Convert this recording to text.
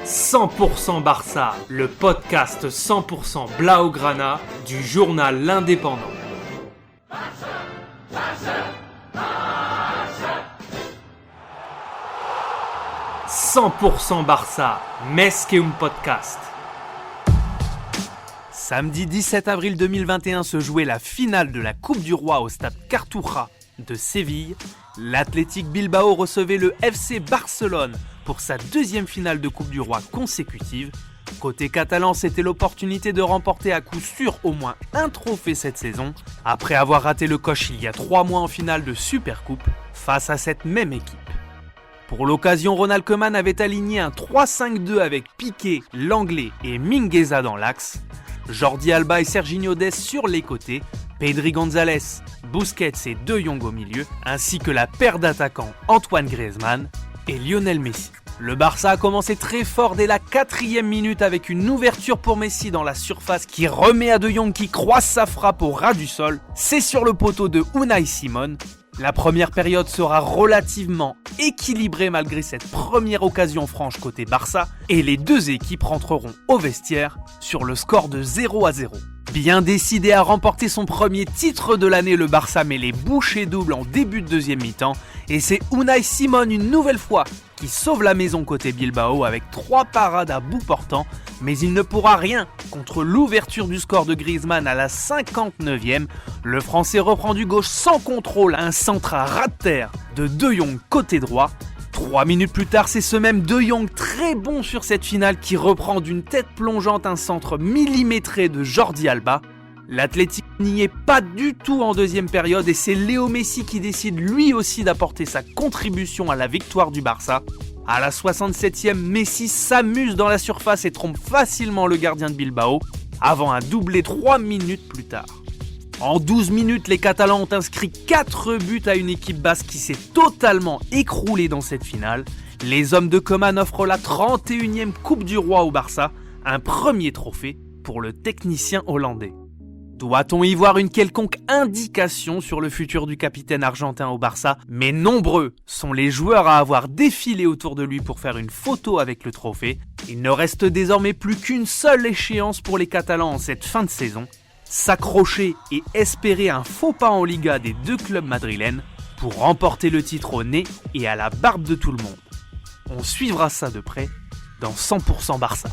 100% Barça, le podcast 100% Blaugrana du journal L'Indépendant. 100% Barça, Més que un podcast. Samedi 17 avril 2021 se jouait la finale de la Coupe du Roi au stade Cartuja de Séville. L'Athletic Bilbao recevait le FC Barcelone pour sa deuxième finale de Coupe du Roi consécutive. Côté catalan, c'était l'opportunité de remporter à coup sûr au moins un trophée cette saison, après avoir raté le coche il y a 3 mois en finale de Supercoupe face à cette même équipe. Pour l'occasion, Ronald Koeman avait aligné un 3-5-2 avec Piqué, Lenglet et Mingueza dans l'axe, Jordi Alba et Serginho Dest sur les côtés, Pedri González, Busquets et De Jong au milieu, ainsi que la paire d'attaquants Antoine Griezmann et Lionel Messi. Le Barça a commencé très fort dès la 4e minute avec une ouverture pour Messi dans la surface qui remet à De Jong qui croise sa frappe au ras du sol. C'est sur le poteau de Unai Simón. La première période sera relativement équilibrée malgré cette première occasion franche côté Barça et les deux équipes rentreront au vestiaire sur le score de 0-0. Bien décidé à remporter son premier titre de l'année, le Barça met les bouchées doubles en début de deuxième mi-temps et c'est Unai Simón une nouvelle fois qui sauve la maison côté Bilbao avec 3 parades à bout portant, mais il ne pourra rien contre l'ouverture du score de Griezmann à la 59e. Le Français reprend du gauche sans contrôle, un centre à ras de terre de De Jong côté droit. 3 minutes plus tard, c'est ce même De Jong très bon sur cette finale qui reprend d'une tête plongeante un centre millimétré de Jordi Alba. L'Athletic n'y est pas du tout en deuxième période et c'est Léo Messi qui décide lui aussi d'apporter sa contribution à la victoire du Barça. À la 67e, Messi s'amuse dans la surface et trompe facilement le gardien de Bilbao avant un doublé 3 minutes plus tard. En 12 minutes, les Catalans ont inscrit 4 buts à une équipe basque qui s'est totalement écroulée dans cette finale. Les hommes de Koeman offrent la 31e Coupe du Roi au Barça, un premier trophée pour le technicien hollandais. Doit-on y voir une quelconque indication sur le futur du capitaine argentin au Barça ? Mais nombreux sont les joueurs à avoir défilé autour de lui pour faire une photo avec le trophée. Il ne reste désormais plus qu'une seule échéance pour les Catalans en cette fin de saison. S'accrocher et espérer un faux pas en Liga des deux clubs madrilènes pour remporter le titre au nez et à la barbe de tout le monde. On suivra ça de près dans 100% Barça.